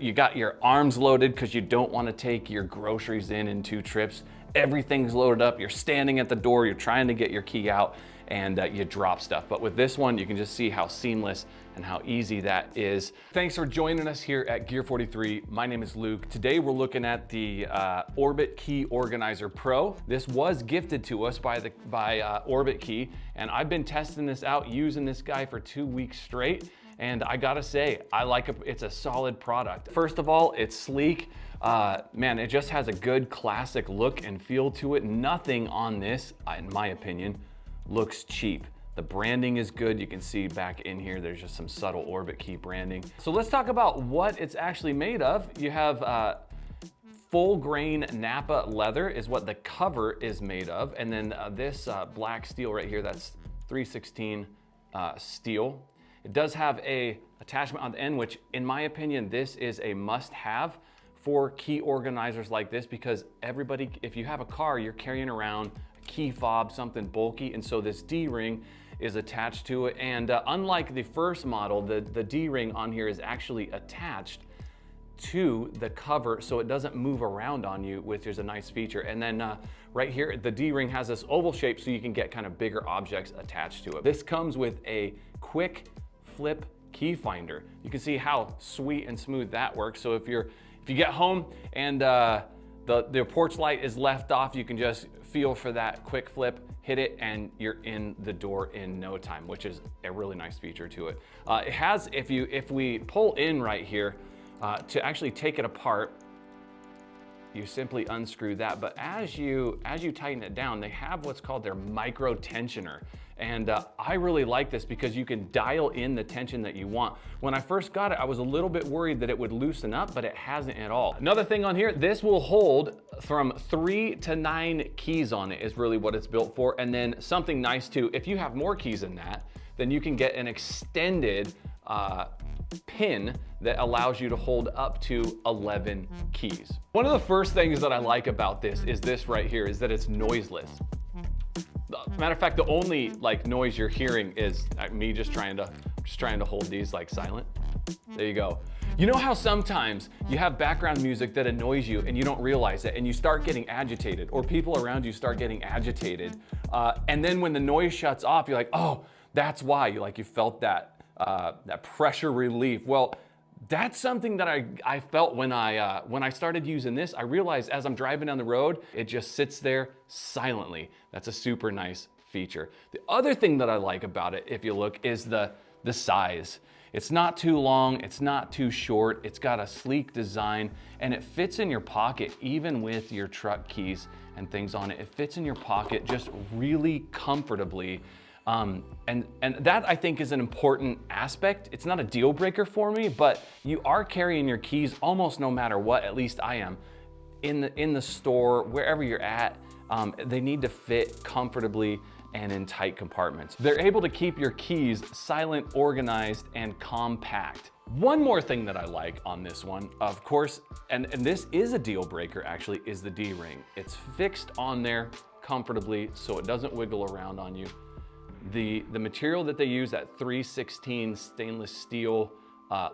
You got your arms loaded because you don't want to take your groceries in 2 trips. Everything's loaded up. You're standing at the door. You're trying to get your key out and you drop stuff. But with this one, you can just see how seamless and how easy that is. Thanks for joining us here at Gear 43. My name is Luke. Today we're looking at the Orbitkey Organizer Pro. This was gifted to us by Orbitkey, and I've been testing this out, using this guy for 2 weeks straight. And I gotta say, I like it. It's a solid product. First of all, it's sleek. Man, it just has a good classic look and feel to it. Nothing on this, in my opinion, looks cheap. The branding is good. You can see back in here, there's just some subtle Orbitkey branding. So let's talk about what it's actually made of. You have full grain Napa leather is what the cover is made of. And then this black steel right here, that's 316 steel. It does have a attachment on the end, which in my opinion, this is a must-have for key organizers like this, because everybody, if you have a car, you're carrying around a key fob, something bulky, and so this D-ring is attached to it. And unlike the first model, the D-ring on here is actually attached to the cover so it doesn't move around on you, which is a nice feature. And then right here, the D-ring has this oval shape so you can get kind of bigger objects attached to it. This comes with a quick flip key finder. You can see how sweet and smooth that works. So if you get home and the porch light is left off, you can just feel for that quick flip, hit it, and you're in the door in no time, which is a really nice feature to it. It has, if we pull in right here, to actually take it apart, you simply unscrew that. But as you tighten it down, they have what's called their micro tensioner. And I really like this because you can dial in the tension that you want. When I first got it, I was a little bit worried that it would loosen up, but it hasn't at all. Another thing on here, this will hold from 3 to 9 keys on it, is really what it's built for. And then something nice too, if you have more keys than that, then you can get an extended pin that allows you to hold up to 11 keys. One of the first things that I like about this is this right here, is that it's noiseless. Matter of fact, the only noise you're hearing is me just trying to hold these silent. There you go. You know how sometimes you have background music that annoys you and you don't realize it, and you start getting agitated, or people around you start getting agitated, and then when the noise shuts off, you're like, oh, that's why. You felt that pressure relief. Well, that's something that I felt when I started using this. I realized as I'm driving down the road, it just sits there silently. That's a super nice feature. The other thing that I like about it, if you look, is the size. It's not too long, it's not too short, it's got a sleek design, and it fits in your pocket even with your truck keys and things on it. It fits in your pocket just really comfortably. And that I think is an important aspect. It's not a deal breaker for me, but you are carrying your keys almost no matter what, at least I am, in the store, wherever you're at. They need to fit comfortably and in tight compartments. They're able to keep your keys silent, organized, and compact. One more thing that I like on this one, of course, and this is a deal breaker actually, is the D-ring. It's fixed on there comfortably so it doesn't wiggle around on you. The material that they use, that 316 stainless steel,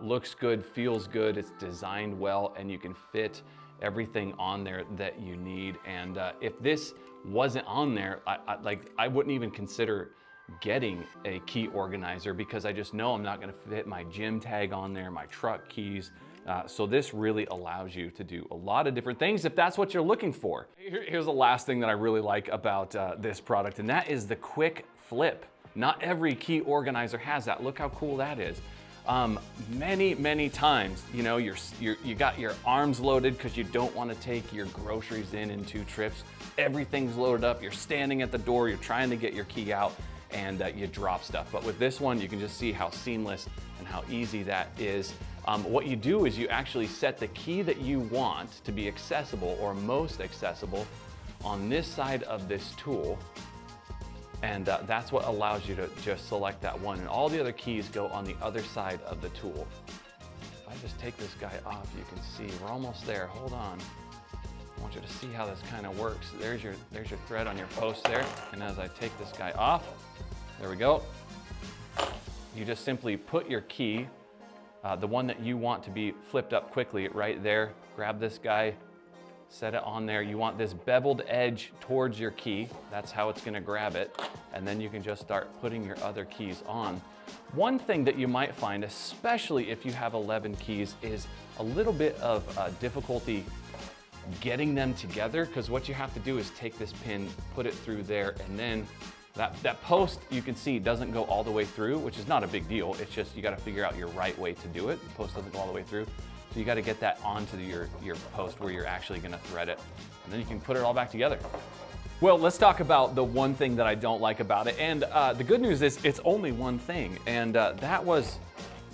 looks good, feels good, it's designed well, and you can fit everything on there that you need. And if this wasn't on there, I wouldn't even consider getting a key organizer, because I just know I'm not gonna fit my gym tag on there, my truck keys. So this really allows you to do a lot of different things if that's what you're looking for. Here's the last thing that I really like about this product, and that is the quick flip. Not every key organizer has that. Look how cool that is. Many times, you got your arms loaded because you don't want to take your groceries in 2 trips. Everything's loaded up. You're standing at the door. You're trying to get your key out, and you drop stuff. But with this one, you can just see how seamless and how easy that is. What you do is you actually set the key that you want to be accessible, or most accessible, on this side of this tool. And that's what allows you to just select that one. And all the other keys go on the other side of the tool. If I just take this guy off, you can see we're almost there. Hold on. I want you to see how this kind of works. There's your thread on your post there. And as I take this guy off, there we go. You just simply put your key the one that you want to be flipped up quickly right there. Grab this guy, set it on there. You want this beveled edge towards your key. That's how it's gonna grab it. And then you can just start putting your other keys on. One thing that you might find, especially if you have 11 keys, is a little bit of difficulty getting them together, because what you have to do is take this pin, put it through there, and then that post, you can see, doesn't go all the way through, which is not a big deal. It's just you got to figure out your right way to do it. The post doesn't go all the way through. So you got to get that onto your post where you're actually going to thread it. And then you can put it all back together. Well, let's talk about the one thing that I don't like about it. And the good news is it's only one thing. And that was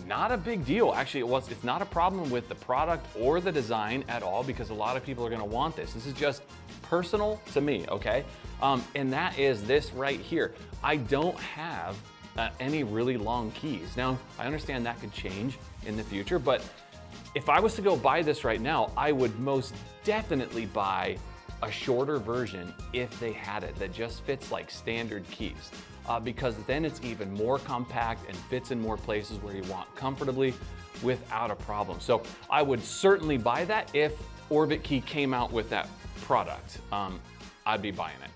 not a big deal. Actually, it's not a problem with the product or the design at all, because a lot of people are going to want this. This is just personal to me, okay? And that is this right here. I don't have any really long keys. Now, I understand that could change in the future, but if I was to go buy this right now, I would most definitely buy a shorter version if they had it that just fits like standard keys, because then it's even more compact and fits in more places where you want comfortably without a problem. So I would certainly buy that if Orbitkey came out with that product. I'd be buying it.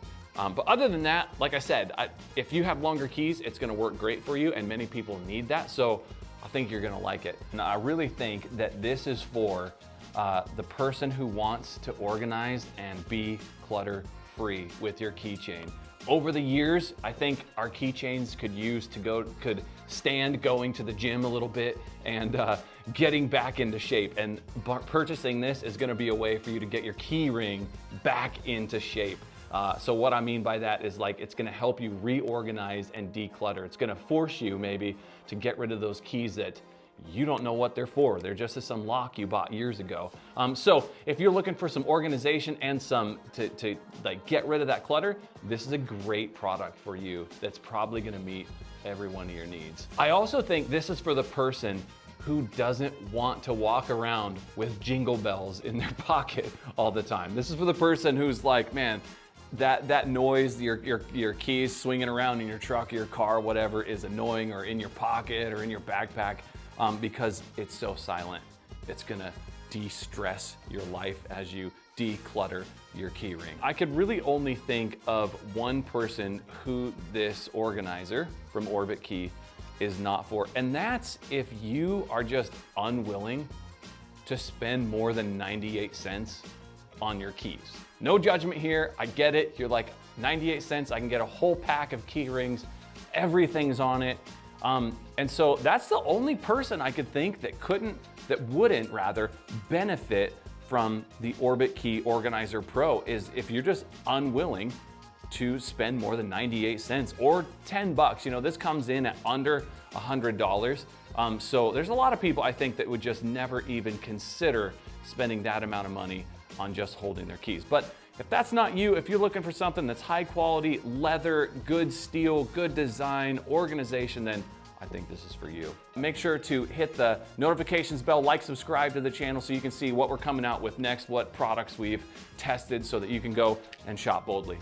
But other than that, like I said, if you have longer keys, it's gonna work great for you, and many people need that. So I think you're gonna like it. And I really think that this is for the person who wants to organize and be clutter-free with your keychain. Over the years, I think our keychains could stand going to the gym a little bit and getting back into shape. And purchasing this is gonna be a way for you to get your key ring back into shape. So what I mean by that is, like, it's gonna help you reorganize and declutter. It's gonna force you maybe to get rid of those keys that you don't know what they're for. They're just some lock you bought years ago. So if you're looking for some organization and some to like get rid of that clutter, this is a great product for you that's probably gonna meet every one of your needs. I also think this is for the person who doesn't want to walk around with jingle bells in their pocket all the time. This is for the person who's like, man, that noise, your keys swinging around in your truck, your car, whatever, is annoying, or in your pocket or in your backpack, because it's so silent. It's gonna de-stress your life as you declutter your key ring. I could really only think of one person who this organizer from Orbitkey is not for, and that's if you are just unwilling to spend more than 98 cents on your keys. No judgment here, I get it. You're like, 98 cents, I can get a whole pack of key rings, everything's on it. And so that's the only person I could think that wouldn't benefit from the Orbitkey Organizer Pro, is if you're just unwilling to spend more than 98 cents or 10 bucks. You know, this comes in at under $100. So there's a lot of people, I think, that would just never even consider spending that amount of money on just holding their keys. But if that's not you, if you're looking for something that's high quality, leather, good steel, good design, organization, then I think this is for you. Make sure to hit the notifications bell, like, subscribe to the channel so you can see what we're coming out with next, what products we've tested, so that you can go and shop boldly.